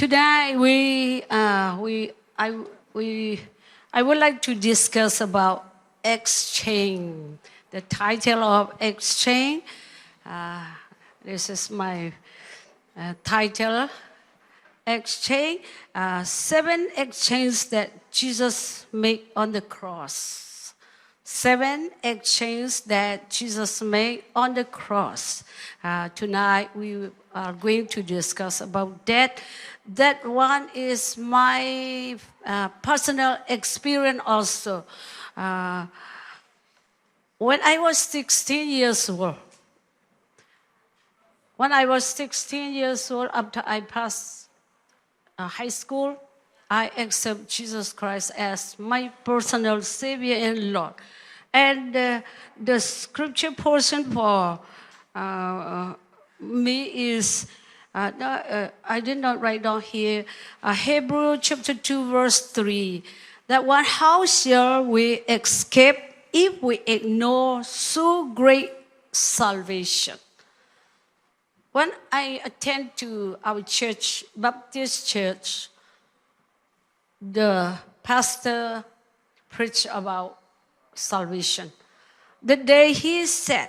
Today I would like to discuss about exchange. The title of exchange. This is my title. Exchange. 7 exchanges that Jesus made on the cross. 7 exchanges that Jesus made on the cross. Tonight we are going to discuss about that. That one is my personal experience also. When I was 16 years old, after I passed high school, I accept Jesus Christ as my personal Savior and Lord. And the scripture portion for me is, I did not write down here, Hebrews chapter 2 verse 3. That one, how shall we escape if we ignore so great salvation? When I attend to our church, Baptist church, the pastor preached about salvation. The day he said,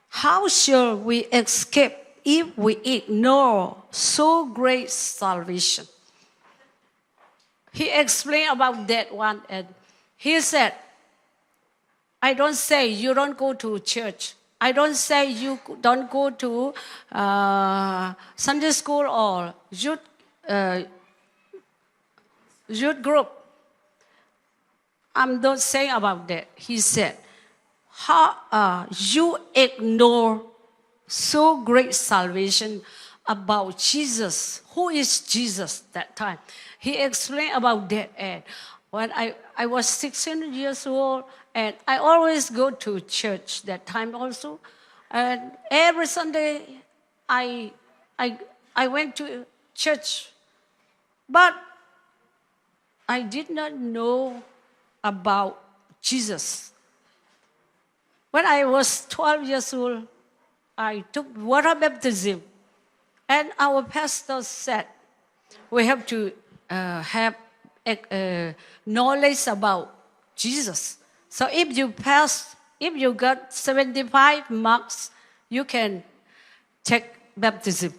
how shall we escape if we ignore so great salvation? He explained about that one, and he said, I don't say you don't go to church. I don't say you don't go to Sunday school or youth group. I'm not saying about that. He said, how you ignore so great salvation about Jesus. Who is Jesus that time? He explained about that. And when I was 16 years old, and I always go to church that time also. And every Sunday, I went to church. But I did not know about Jesus. When I was 12 years old, I took water baptism. And our pastor said, we have to have knowledge about Jesus. So if you got 75 marks, you can take baptism.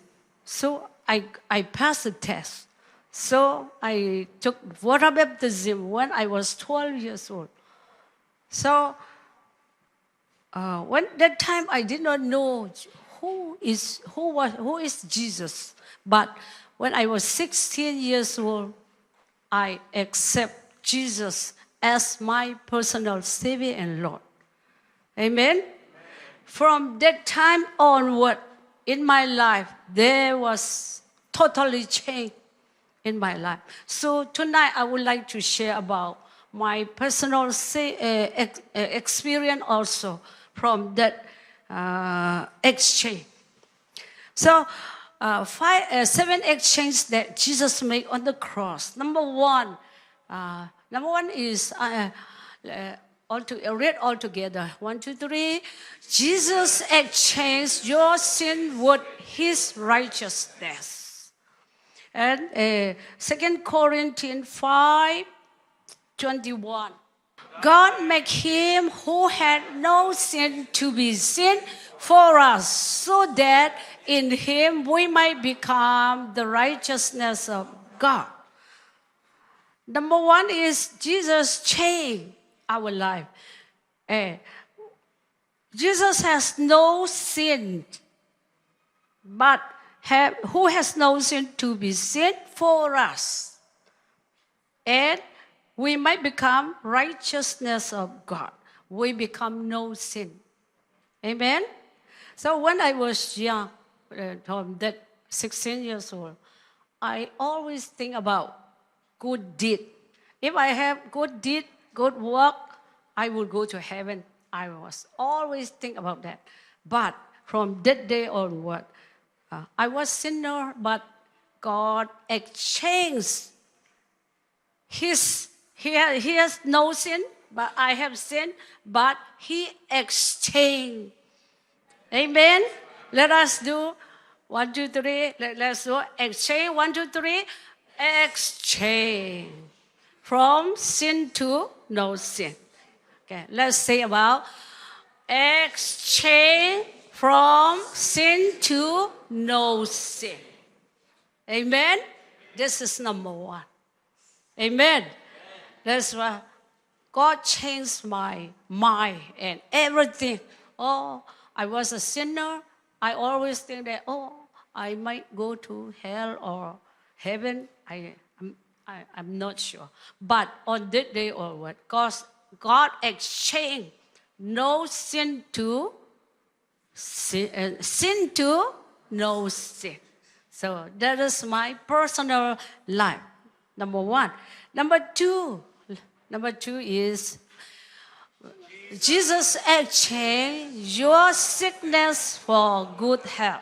So I passed the test. So I took water baptism when I was 12 years old. So when that time I did not know who is Jesus. But when I was 16 years old, I accept Jesus as my personal Savior and Lord. Amen? From that time onward in my life, there was totally change in my life. So tonight I would like to share about my personal experience also from that exchange. So 7 exchanges that Jesus made on the cross. Number one is, read all together. 1, 2, 3. Jesus exchanged your sin with his righteousness. And 2 Corinthians 5:21. God made him who had no sin to be sin for us, so that in him we might become the righteousness of God. Number 1 is Jesus changed our life. Jesus has no sin, but who has no sin to be sin for us. And we might become righteousness of God. We become no sin. Amen? So when I was young, from that 16 years old, I always think about good deed. If I have good deed, good work, I will go to heaven. I was always think about that. But from that day onward, I was sinner, but God exchanged He has no sin, but I have sin, but he exchanged. Amen? Let us do 1, 2, 3. Let's do exchange. 1, 2, 3. Exchange. From sin to no sin. Okay, let's say about exchange from sin to no sin. Amen? This is number 1. Amen. That's why God changed my mind and everything. Oh, I was a sinner. I always think that, I might go to hell or heaven. I'm not sure. But on that day or what, God exchanged no sin to sin to no sin. So that is my personal life. Number 1. Number 2 is Jesus exchanged your sickness for good health.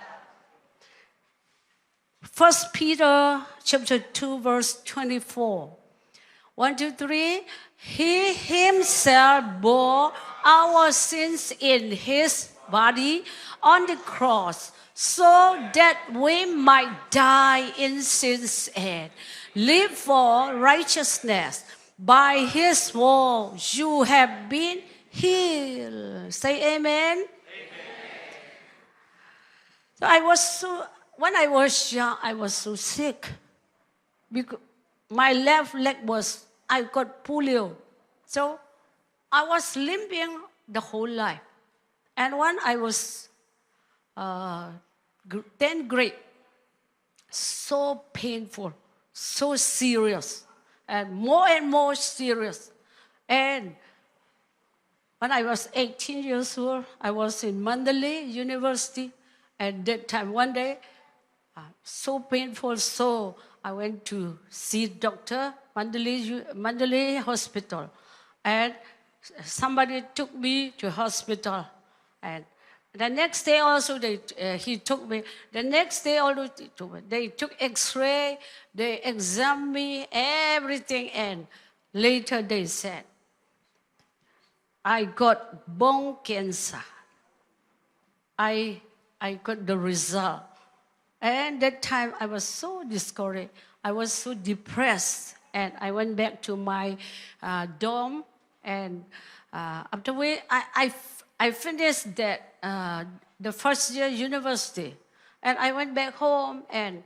1 Peter chapter 2, verse 24. 1, 2, 3. He himself bore our sins in his body on the cross, so that we might die in sins and live for righteousness. By his wounds you have been healed. Say amen. So when I was young, I was so sick. Because my left leg I got polio. So I was limping the whole life. And when I was 10th grade, so painful, so serious, and more serious. And when I was 18 years old, I was in Mandalay University. And that time, one day, so painful, so I went to see doctor, Mandalay Hospital. And somebody took me to hospital. And the next day also, he took me. The next day also, they took X-ray, they examined me, everything. And later they said, I got bone cancer. I got the result. And that time I was so discouraged. I was so depressed. And I went back to my dorm. And after I finished that the first year university. And I went back home and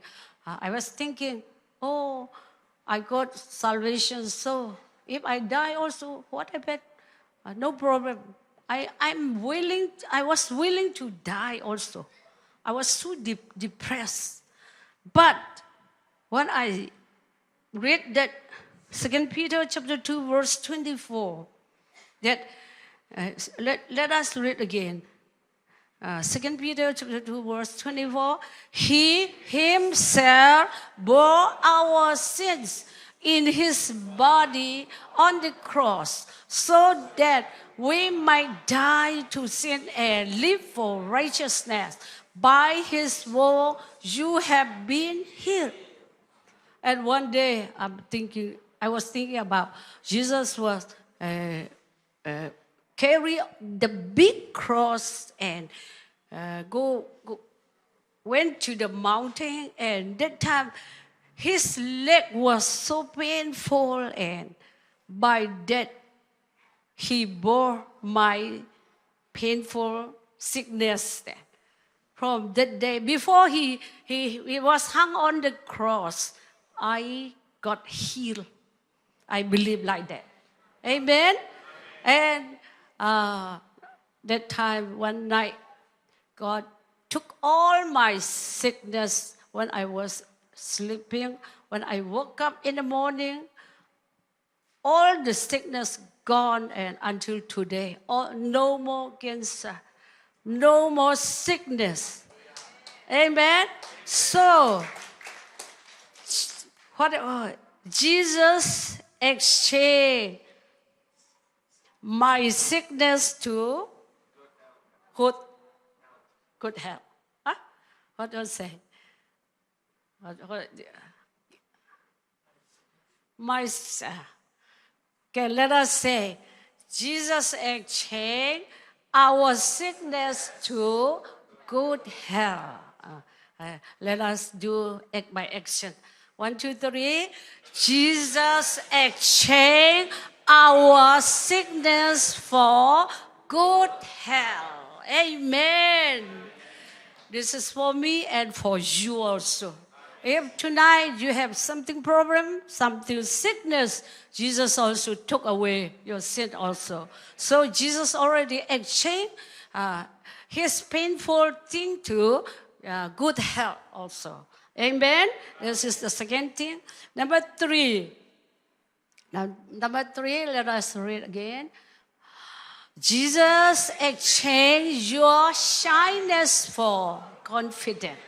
I was thinking, I got salvation. So if I die also, what happened? No problem. I was willing to die also. I was so depressed. But when I read that 2 Peter chapter 2, verse 24, that let us read again. 2 Peter chapter 2, verse 24, he himself bore our sins in his body on the cross, so that we might die to sin and live for righteousness. By his wounds you have been healed. And one day I was thinking about Jesus was carry the big cross and went to the mountain, and that time his leg was so painful, and by that he bore my painful sickness. From that day, before he was hung on the cross, I got healed. I believe like that. Amen? And that time, one night, God took all my sickness when I was sleeping. When I woke up in the morning, all the sickness gone, and until today, no more cancer, no more sickness. Amen? So, Jesus exchanged my sickness to good health. Huh? What do I say? Okay, let us say, Jesus exchanged our sickness to good health. Let us do act by action. 1, 2, 3. Jesus exchanged our sickness for good health. Amen. This is for me and for you also. If tonight you have something problem, something sickness, Jesus also took away your sin also. So Jesus already exchanged his painful thing to good health also. Amen. This is the second thing. Number 3. Now, number 3, let us read again. Jesus exchanged your shyness for confidence.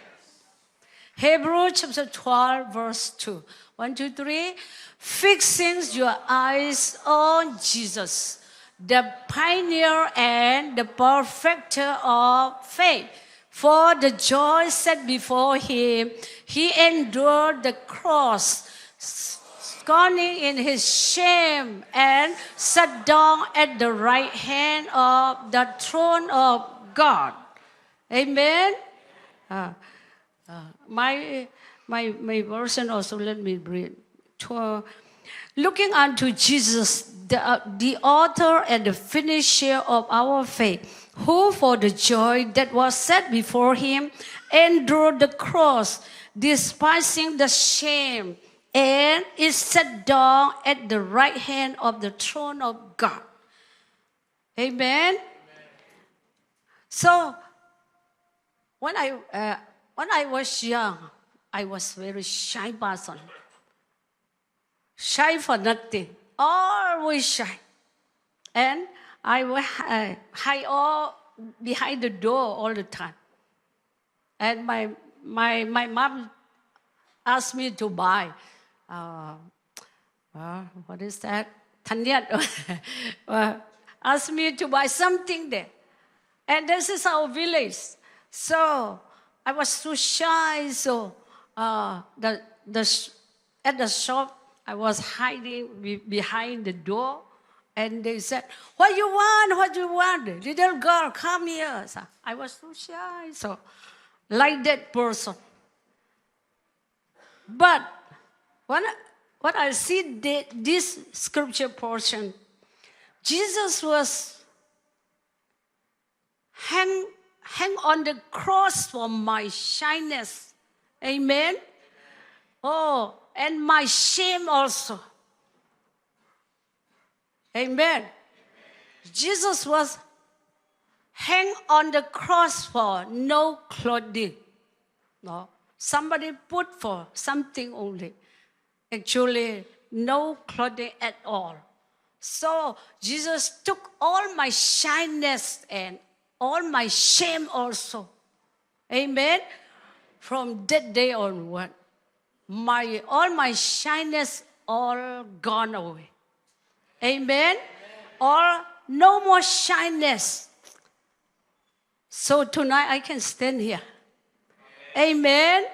Hebrews chapter 12, verse 2. 1, 2, 3. Fixing your eyes on Jesus, the pioneer and the perfecter of faith. For the joy set before him, he endured the cross, scorning in his shame, and sat down at the right hand of the throne of God. Amen. My version also, let me read. Looking unto Jesus, the author and the finisher of our faith, who for the joy that was set before him endured the cross, despising the shame, and is set down at the right hand of the throne of God. Amen. So when I was young, I was very shy person. Shy for nothing, always shy. And I would hide all behind the door all the time. And my mom asked me to buy, what is that? Thanyat. Asked me to buy something there. And this is our village. So I was too shy. So at the shop, I was hiding behind the door. And they said, what you want? What you want? Little girl, come here. So I was too shy. So like that person. But when I see this scripture portion, Jesus was hang on the cross for my shyness. Amen. Oh, and my shame also. Amen. Jesus was hang on the cross for no clothing. No. Somebody put for something only. Actually, no clothing at all. So Jesus took all my shyness and all my shame also. Amen. From that day onward, all my shyness all gone away. Amen. Or no more shyness. So tonight I can stand here. Amen.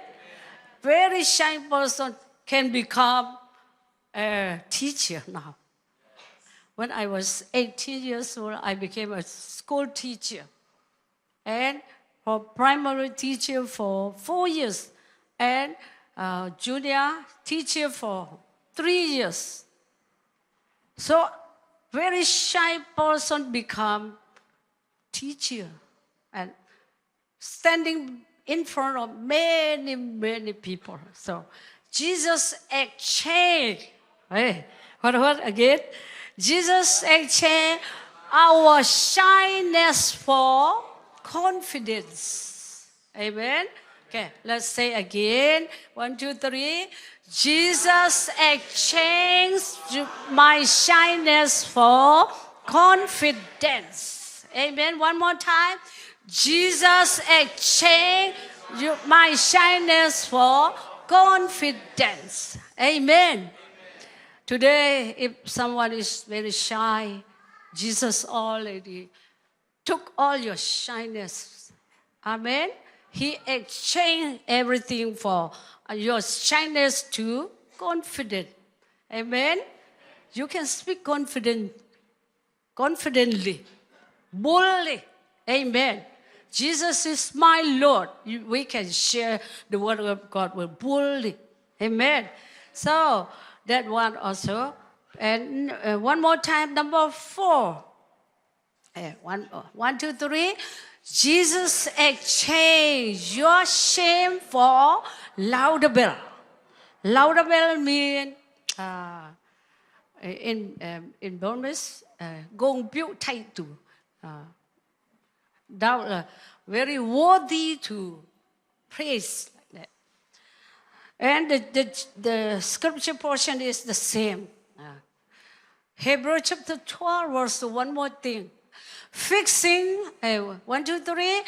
Very shy person can become a teacher now. When I was 18 years old, I became a school teacher. And for primary teacher for 4 years. And junior teacher for 3 years. So very shy person become teacher. And standing in front of many, many people. So Jesus exchanged. Hey, what again? Jesus exchanged our shyness for confidence. Amen. Okay, let's say again. 1, 2, 3. Jesus exchanged my shyness for confidence. Amen. One more time. Jesus exchanged my shyness for confidence. Amen. Today, if someone is very shy, Jesus already took all your shyness. Amen. He exchanged everything for your shyness to confidence. Amen. You can speak confidently, boldly. Amen. Jesus is my Lord. We can share the word of God with boldly. Amen. So that one also. And one more time, number 4. One, two, three. Jesus exchanged your shame for laudable. Laudable means in Burmese, gong biu thay tu. Very worthy to praise. Like that. And the scripture portion is the same. Hebrew chapter 12, verse 1 more thing. Fixing, 1, 2, 3,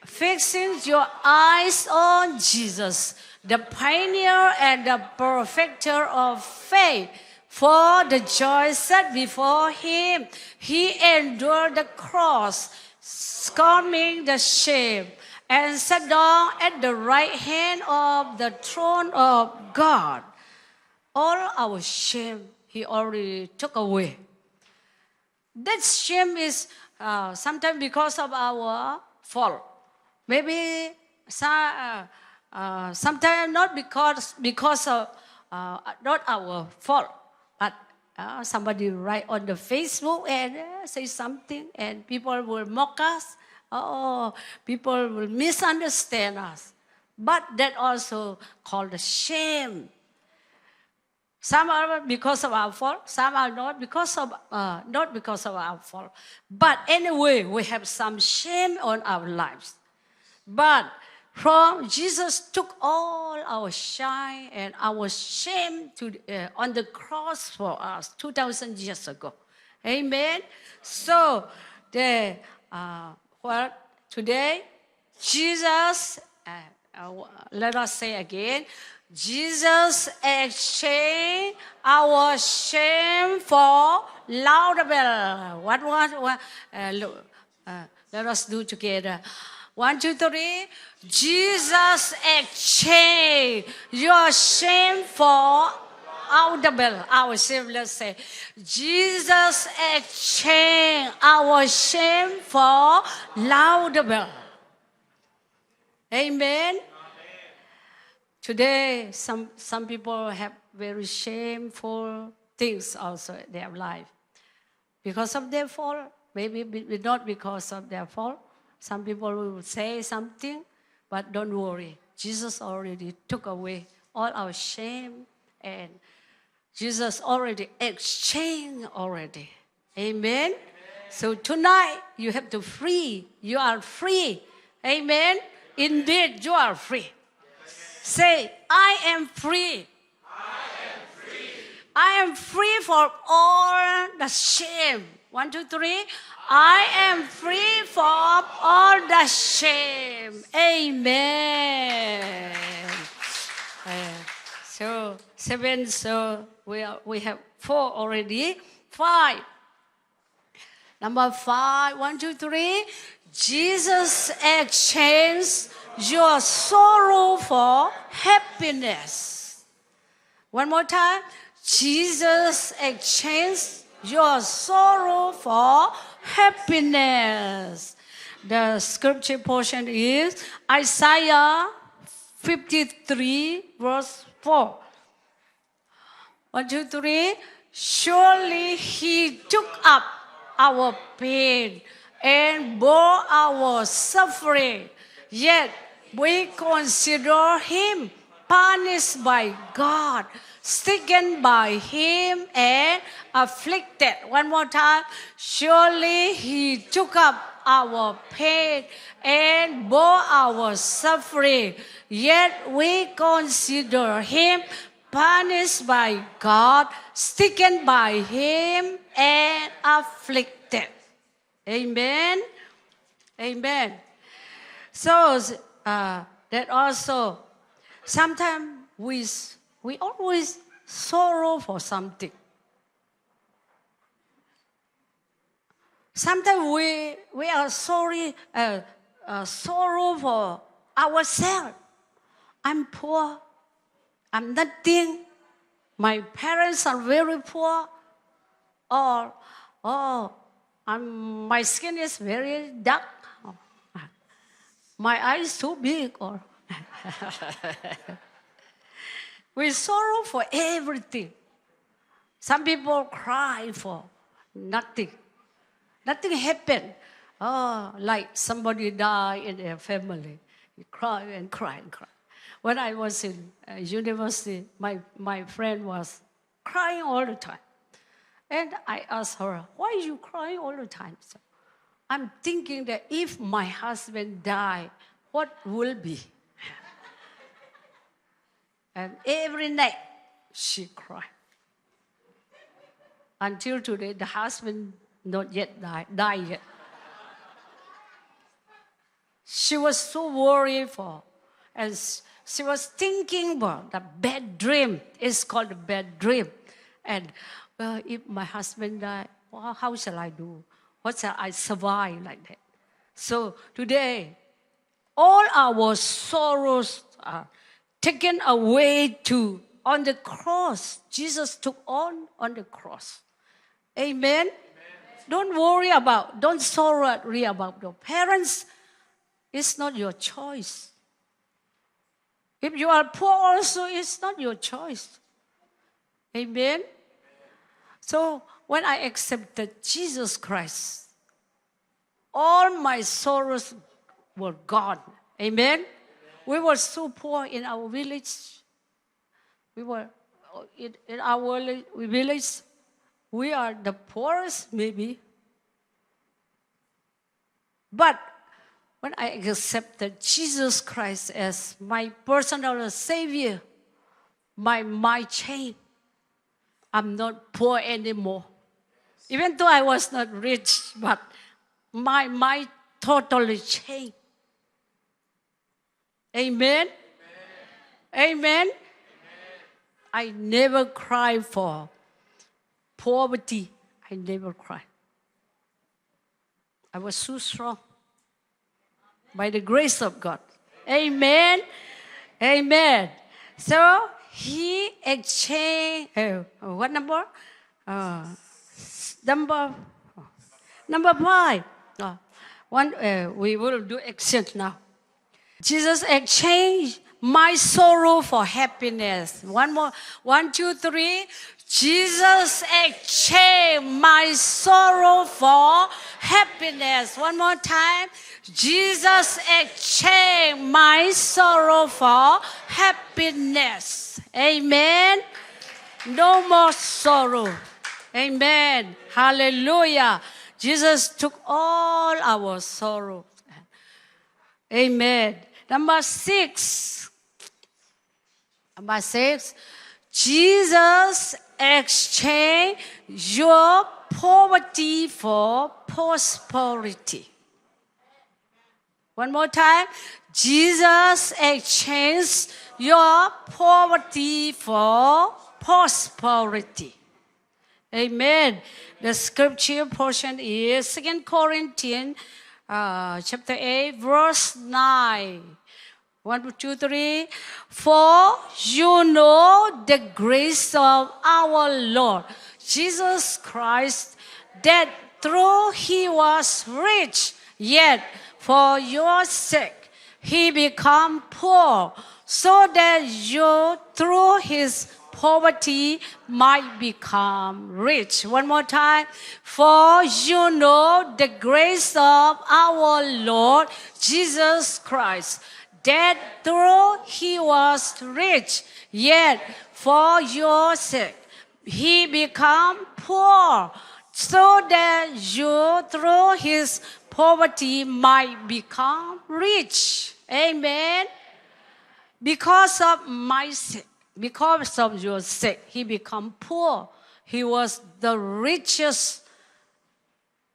fixing your eyes on Jesus, the pioneer and the perfecter of faith. For the joy set before him, he endured the cross, scorning the shame, and sat down at the right hand of the throne of God. All our shame, he already took away. That shame is sometimes because of our fault. Maybe sometimes not because of not our fault, but somebody write on the Facebook and say something, and people will mock us. People will misunderstand us. But that also called the shame. Some are because of our fault, some are not because of our fault. But anyway, we have some shame on our lives. But from Jesus took all our shine and our shame on the cross for us 2,000 years ago. Amen. So today, Jesus, let us say again, Jesus exchanged our shame for laudable. Let us do together. 1, 2, 3. Jesus exchanged your shame for laudable. Our shame, let's say. Jesus exchanged our shame for laudable. Amen. Today, some people have very shameful things also in their life. Because of their fault, maybe not because of their fault. Some people will say something, but don't worry. Jesus already took away all our shame, and Jesus already exchanged already. Amen? Amen. So tonight, you have to free. You are free. Amen? Indeed, you are free. Say, I am free. I am free. I am free from all the shame. 1, 2, 3. I am free from all the shame. Amen. So 7. So we have 4 already. 5. Number 5. 1, 2, 3. Jesus exchanged your sorrow for happiness. One more time. Jesus exchanged your sorrow for happiness. The scripture portion is Isaiah 53, verse 4. 1, 2, 3. Surely he took up our pain and bore our suffering. Yet we consider him punished by God, stricken by him and afflicted. One more time. Surely he took up our pain and bore our suffering. Yet we consider him punished by God, stricken by him and afflicted. Amen. Amen. So that also, sometimes we always sorrow for something. Sometimes we are sorrow for ourselves. I'm poor. I'm nothing. My parents are very poor. Or my skin is very dark. My eyes too big, or we sorrow for everything. Some people cry for nothing. Nothing happened. Oh, like somebody died in their family. You cry and cry and cry. When I was in university, my friend was crying all the time. And I asked her, why are you crying all the time? So, I'm thinking that if my husband died, what will be? And every night she cried. Until today, the husband not yet died yet. She was so worried and she was thinking about the bad dream. It's called a bad dream. And if my husband died, well, how shall I do? What shall I survive like that? So today, all our sorrows are taken away on the cross. Jesus took on the cross. Amen? Don't sorrow about your parents. It's not your choice. If you are poor also, it's not your choice. Amen? So when I accepted Jesus Christ, all my sorrows were gone. Amen? We were so poor in our village. We were in our village. We are the poorest, maybe. But when I accepted Jesus Christ as my personal Savior, my mind changed. I'm not poor anymore. Even though I was not rich, but my mind totally changed. Amen? Amen? Amen? I never cried for poverty. I never cried. I was so strong. By the grace of God. Amen. Amen. So he exchanged, what number? Number 5. We will do exchange now. Jesus exchanged my sorrow for happiness. One more. 1, 2, 3. Jesus exchanged my sorrow for happiness. One more time. Jesus exchanged my sorrow for happiness. Amen. No more sorrow. Amen. Hallelujah. Jesus took all our sorrow. Amen. Number 6. Jesus exchanged your poverty for prosperity. One more time. Jesus exchanged your poverty for prosperity. Amen. The scripture portion is 2 Corinthians chapter 8, verse 9. 1, 2, 3. For you know the grace of our Lord Jesus Christ, that though he was rich, yet for your sake he became poor, so that you through his poverty might become rich. One more time. For you know the grace of our Lord Jesus Christ, that though he was rich, yet for your sake he became poor, so that you through his poverty might become rich. Amen. Because of my sake, because of your sake, he became poor. He was the richest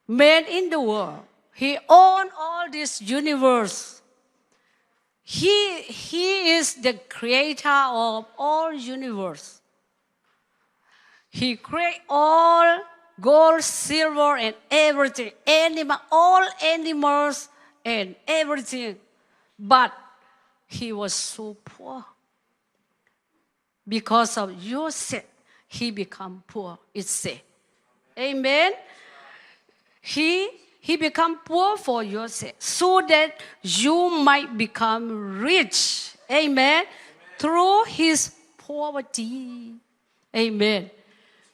man in the world. He owned all this universe. He is the creator of all universe. He created all gold, silver, and everything. All animals and everything. But he was so poor. Because of your sake, he became poor, it says. Amen. He He become poor for your sake, so that you might become rich. Amen. Through his poverty. Amen.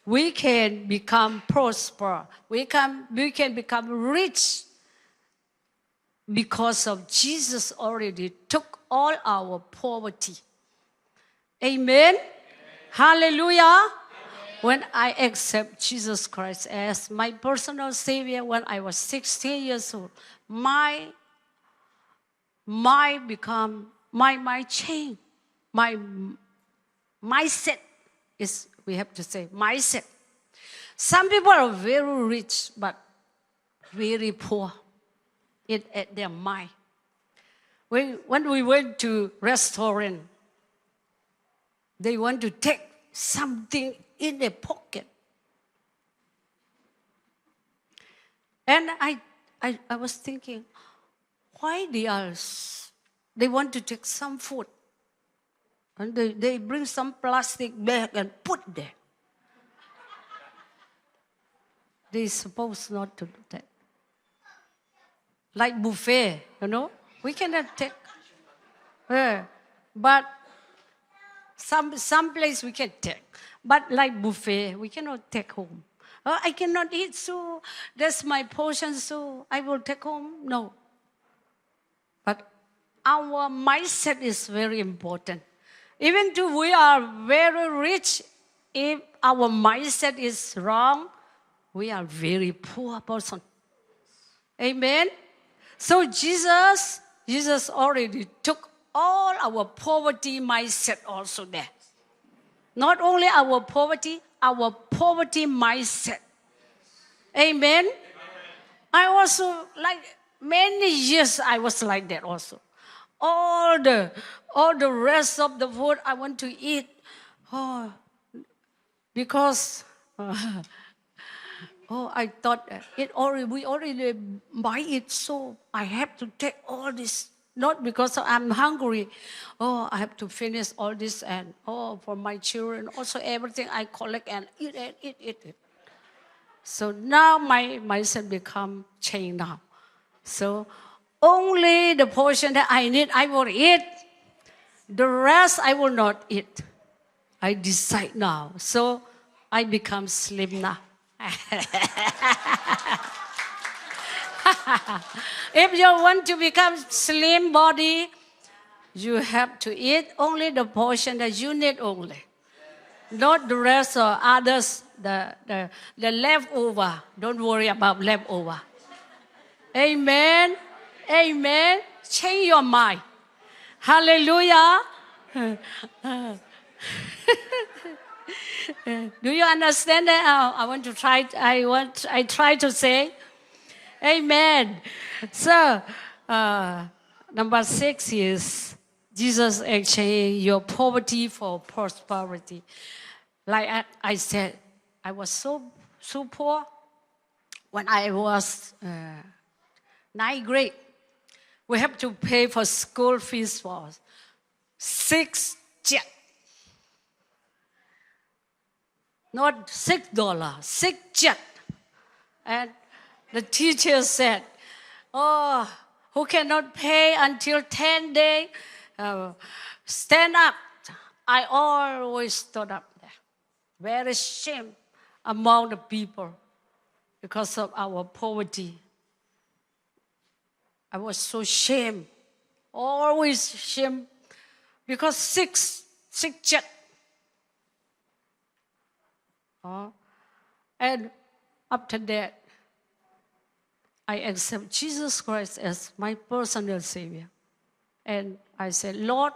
We can become prosper. We can become rich because of Jesus already took all our poverty. Amen. Hallelujah. When I accept Jesus Christ as my personal Savior when I was 16 years old, my change, my mindset is, we have to say, mindset. Some people are very rich but very poor at their mind. When we went to restaurant, they want to take something in their pocket. And I was thinking, why they want to take some food? And they bring some plastic bag and put there. They're supposed not to do that. Like buffet, we cannot take. But some place we can take. But like buffet, we cannot take home. I cannot eat, so that's my portion, so I will take home. No. But our mindset is very important. Even though we are very rich, if our mindset is wrong, we are very poor person. Amen. So Jesus already took all our poverty mindset also there. Not only our poverty mindset. Amen. I also, like many years, I was like that also. All the rest of the food I want to eat, because I thought we already buy it, so I have to take all this. Not because I'm hungry. I have to finish all this, and for my children, also everything I collect and eat it. So now my mindset become changed now. So only the portion that I need, I will eat. The rest I will not eat. I decide now. So I become slim now. If you want to become slim body, you have to eat only the portion that you need only. Not the rest or others, the leftover. Don't worry about leftover. Amen. Amen. Change your mind. Hallelujah. Do you understand that? I try to say. Amen. So, number 6 is Jesus exchanged your poverty for prosperity. Like I said, I was so poor when I was 9th grade. We have to pay for school fees for 6 jet. Not $6, 6 jet. And the teacher said, who cannot pay until 10 days, stand up. I always stood up there. Very shame among the people because of our poverty. I was so shame, always shame, because six jet. And after that, I accept Jesus Christ as my personal Savior. And I said, Lord,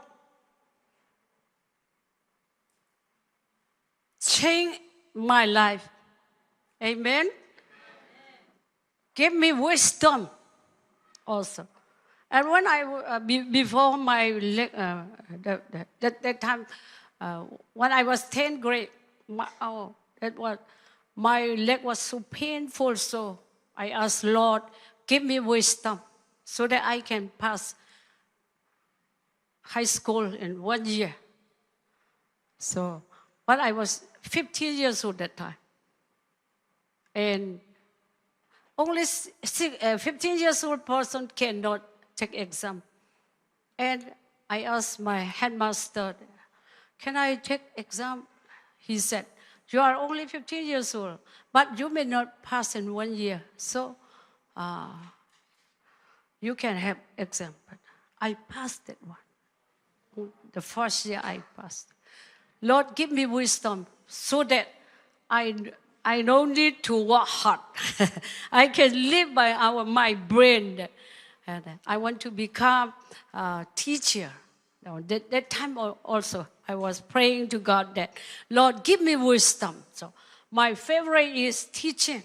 change my life. Amen. Give me wisdom also. And when before my leg, that time, when I was 10th grade, my leg was so painful, so I asked Lord, give me wisdom so that I can pass high school in 1 year. So, but I was 15 years old that time. And only 15 years old person cannot take exam. And I asked my headmaster, can I take exam? He said, you are only 15 years old, but you may not pass in 1 year. So you can have exam. But I passed that one. The first year I passed. Lord, give me wisdom so that I don't need to work hard. I can live by my brain. And I want to become a teacher. Now, that time also, I was praying to God that, Lord, give me wisdom. So my favorite is teaching.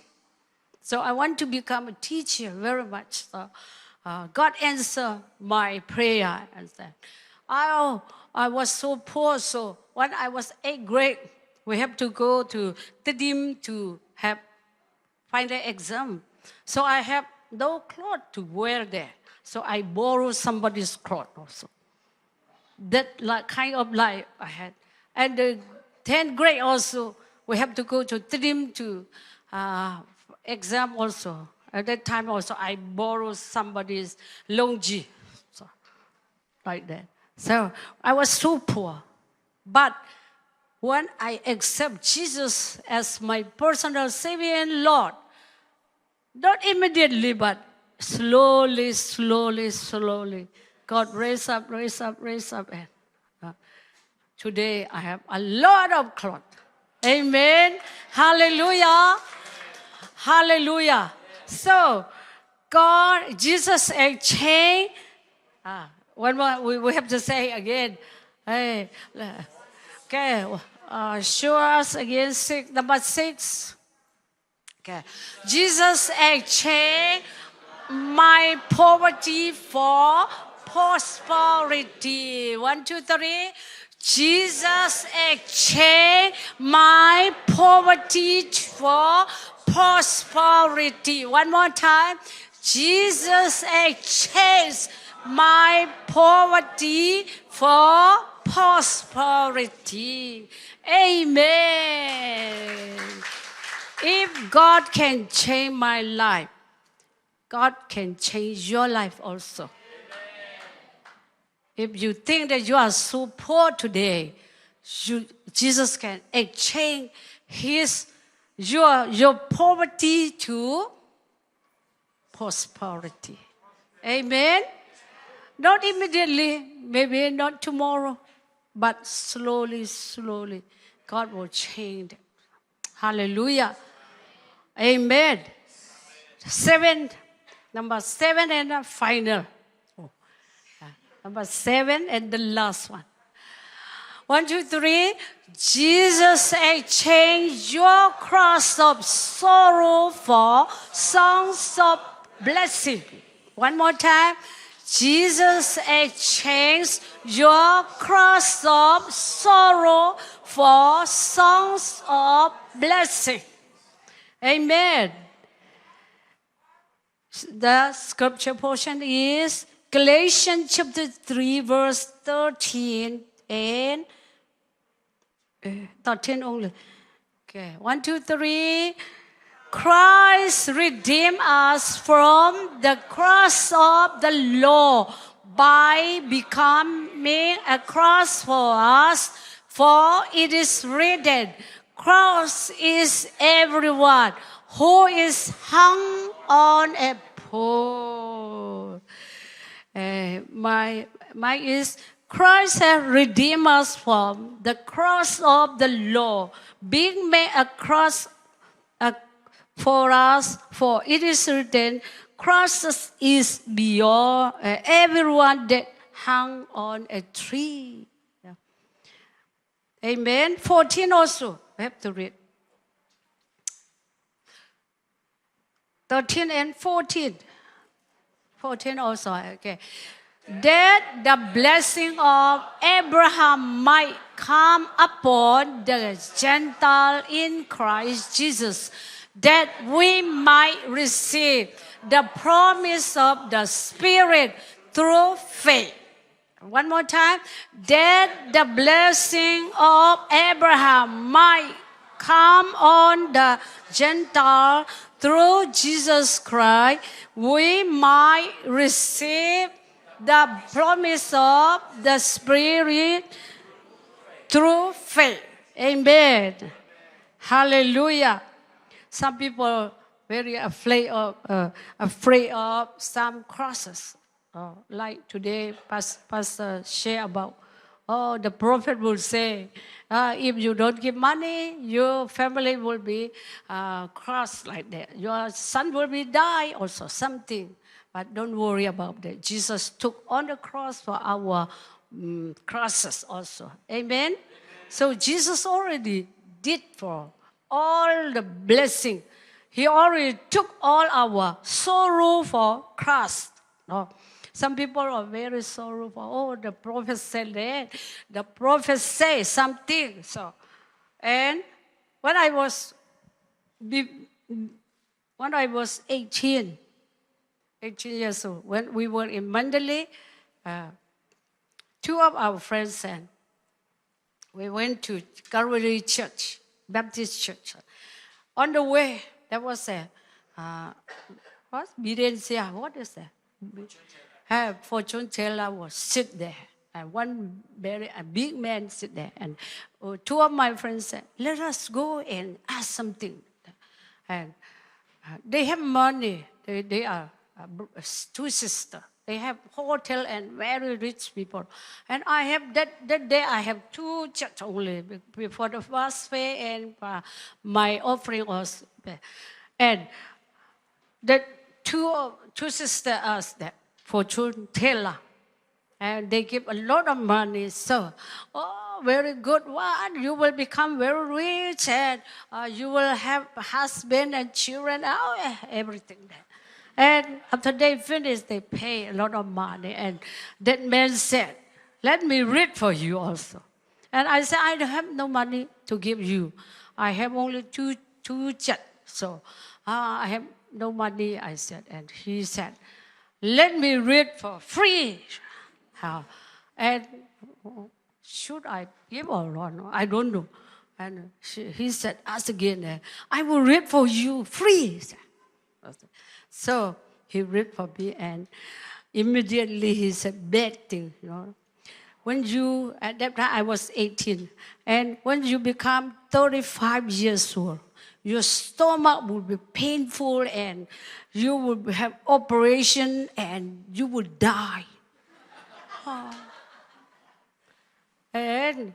So I want to become a teacher very much. So God answered my prayer and said, I was so poor. So when I was 8th grade, we have to go to Tedim to have final exam. So I have no clothes to wear there. So I borrowed somebody's clothes also. That kind of life I had. And the 10th grade also, we have to go to Tedim to exam also. At that time also, I borrowed somebody's longi. So, like that. So I was so poor. But when I accept Jesus as my personal Savior and Lord, not immediately, but slowly, God raised up. And today I have a lot of clothes. Amen. Hallelujah. Hallelujah. So, Jesus exchanged. One more, we have to say again. Hey, okay, show us again, number 6. Okay. Jesus exchanged my poverty for prosperity. 1, 2, 3. Jesus exchanged my poverty for prosperity. One more time. Jesus exchanged my poverty for prosperity. Amen. If God can change my life, God can change your life also. If you think that you are so poor today, Jesus can exchange your poverty to prosperity. Amen. Not immediately, maybe not tomorrow, but slowly, God will change it. Hallelujah. Amen. 7, number 7 and the final. Number 7 and the last one. 1, 2, 3. Jesus exchanged your cross of sorrow for songs of blessing. One more time. Jesus exchanged your cross of sorrow for songs of blessing. Amen. The scripture portion is Galatians chapter 3, verse 13 and 13 only. Okay, 1, 2, 3. Christ redeemed us from the curse of the law by becoming a cross for us. For it is written, cross is everyone who is hung on a pole. My is Christ has redeemed us from the cross of the law, being made a cross for us. For it is written, cross is beyond everyone that hung on a tree. Yeah. Amen. 14 also, we have to read. 13 and 14. 14 also, okay. That the blessing of Abraham might come upon the Gentile in Christ Jesus, that we might receive the promise of the Spirit through faith. One more time. That the blessing of Abraham might come on the Gentile through Jesus Christ, we might receive the promise of the Spirit through faith. Amen. Hallelujah. Some people very afraid of some crosses. Like today, Pastor share about, the prophet will say, if you don't give money, your family will be crossed like that. Your son will be die also, something. But don't worry about that. Jesus took on the cross for our crosses also. Amen? So Jesus already did for all the blessing. He already took all our sorrow for cross. No. Some people are very sorrowful. Oh, the prophet said that. The prophet said something. So, and when I was 18 years old, when we were in Mandalay, two of our friends and we went to Calvary Church, Baptist Church. On the way, there was a what is that? Fortune teller was sit there, and one a big man sit there, and two of my friends said, "Let us go and ask something." And they have money. They are two sisters. They have hotel and very rich people. And I have that day I have two church only before the fast fair and my offering was there. And the two sisters asked that fortune teller. And they give a lot of money. So, very good one. You will become very rich and you will have a husband and children, everything there. And after they finish, they pay a lot of money. And that man said, "Let me read for you also." And I said, "I have no money to give you. I have only two church. So I have no money," I said. And he said, "Let me read for free." And should I give or not? I don't know. And he said, "Ask again. I will read for you free." So he read for me, and immediately he said, "Bad thing, you know. When you, at that time I was 18, and when you become 35 years old, your stomach will be painful and you will have operation and you will die." And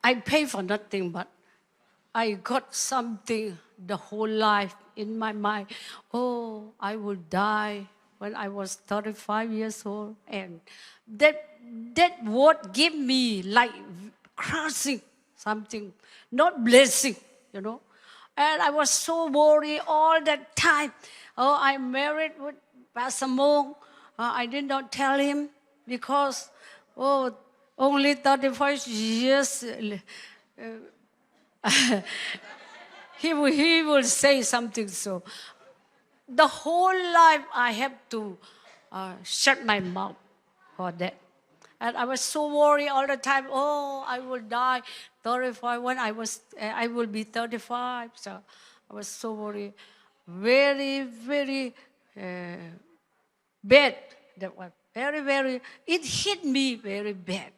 I pay for nothing, but I got something the whole life in my mind. Oh, I will die when I was 35 years old. And that word gave me like crossing something, not blessing, you know. And I was so worried all that time. Oh, I married with Pastor Mong. I did not tell him because, only 35 years. He will say something. So the whole life I have to shut my mouth for that. And I was so worried all the time. Oh, I will die 35 when I will be 35. So I was so worried. Very, very bad. That was very, it hit me very bad.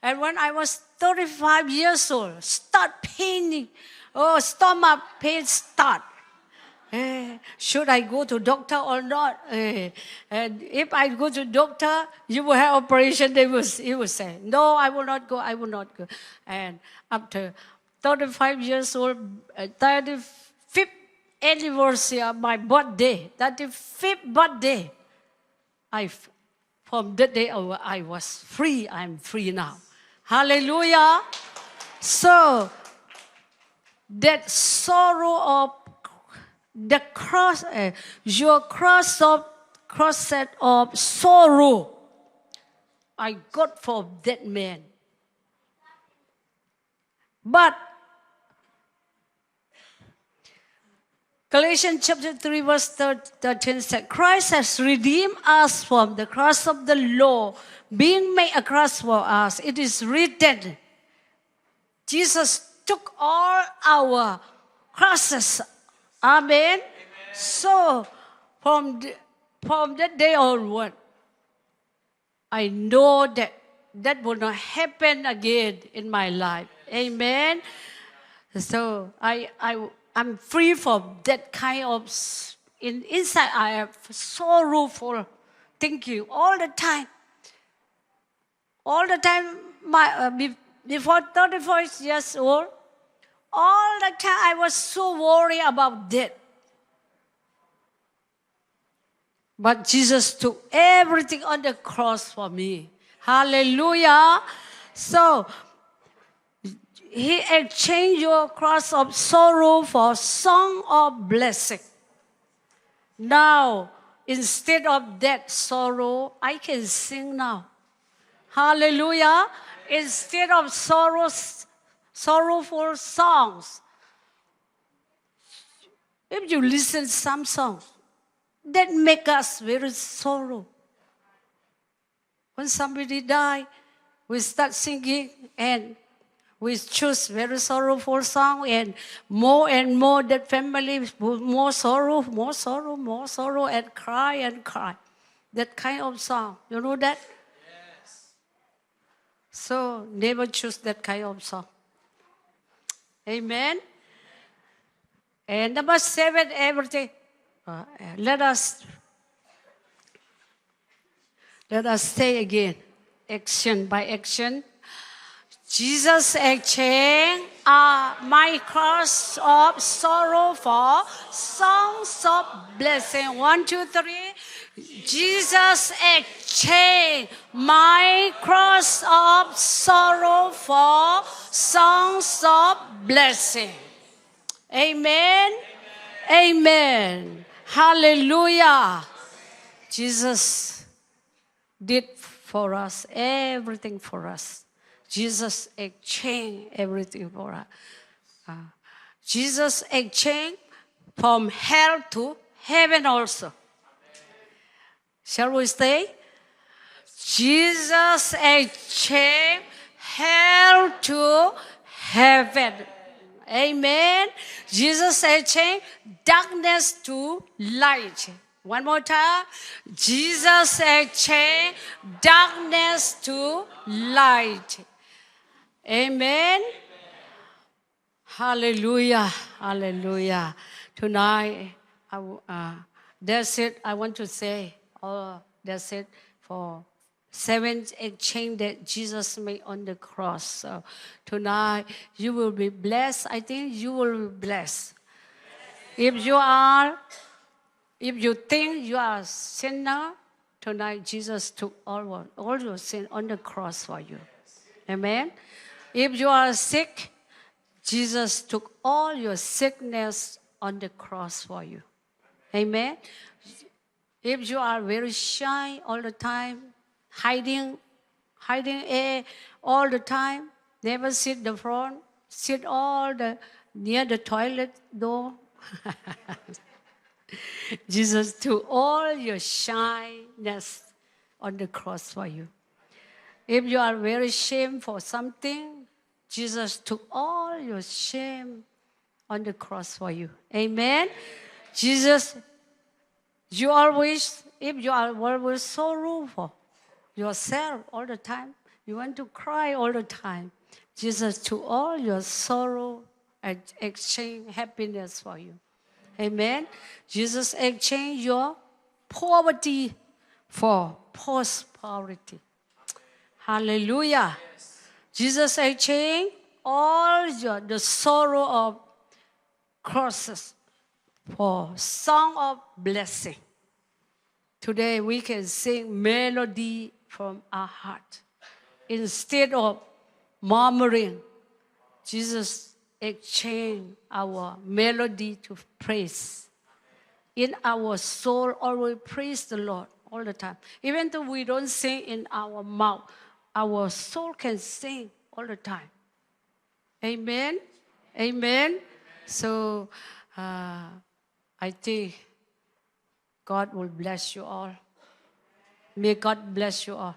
And when I was 35 years old, start paining. Oh, stomach pain start. Should I go to doctor or not? And if I go to doctor, you will have operation. He will say, "No, I will not go. I will not go." And after 35 years old, 35th anniversary of my birthday, 35th birthday, from that day over, I was free. I'm free now. Hallelujah. So, that sorrow of the cross, your cross set of sorrow, I got for that man. But Galatians chapter 3 verse 13 said, "Christ has redeemed us from the curse of the law, being made a curse for us. It is written, Jesus took all our crosses. Amen. So from that day onward, I know that will not happen again in my life. Amen. So I'm free from that kind of inside. I am sorrowful thinking all the time. All the time, before 34 years old, all the time I was so worried about death. But Jesus took everything on the cross for me. Hallelujah. So, He exchanged your cross of sorrow for song of blessing. Now, instead of that sorrow, I can sing now. Hallelujah. Instead of sorrowful songs, if you listen some songs, that make us very sorrow. When somebody die, we start singing and we choose very sorrowful song and more that family more sorrow, and cry. That kind of song. You know that? Yes. So never choose that kind of song. Amen. And number 7, everything. Let us say again, action by action. Jesus exchanged my cross of sorrow for songs of blessing. 1, 2, 3. Jesus exchanged my cross of sorrow for songs of blessing. Amen. Amen. Hallelujah. Jesus did for us, everything for us. Jesus exchanged everything for us. Jesus exchanged from hell to heaven also. Shall we say? Jesus exchanged hell to heaven. Amen. Jesus exchanged darkness to light. One more time. Jesus exchanged darkness to light. Amen. Hallelujah. Hallelujah. Tonight, that's it. I want to say, that's it for 7 exchange that Jesus made on the cross. So tonight, you will be blessed. I think you will be blessed. If you think you are a sinner, tonight Jesus took all your sin on the cross for you. Amen. If you are sick, Jesus took all your sickness on the cross for you. Amen. If you are very shy all the time, hiding all the time, never sit the front, sit near the toilet door. Jesus took all your shyness on the cross for you. If you are very ashamed for something, Jesus took all your shame on the cross for you. Amen. Jesus, if you are always sorrowful yourself all the time, you want to cry all the time, Jesus took all your sorrow and exchanged happiness for you. Amen. Jesus exchanged your poverty for prosperity. Hallelujah. Yes. Jesus exchanged all the sorrow of crosses for song of blessing. Today we can sing melody from our heart. Instead of murmuring, Jesus exchanged our melody to praise. In our soul, always praise the Lord all the time. Even though we don't sing in our mouth, our soul can sing all the time. Amen. Amen. So I think God will bless you all. May God bless you all.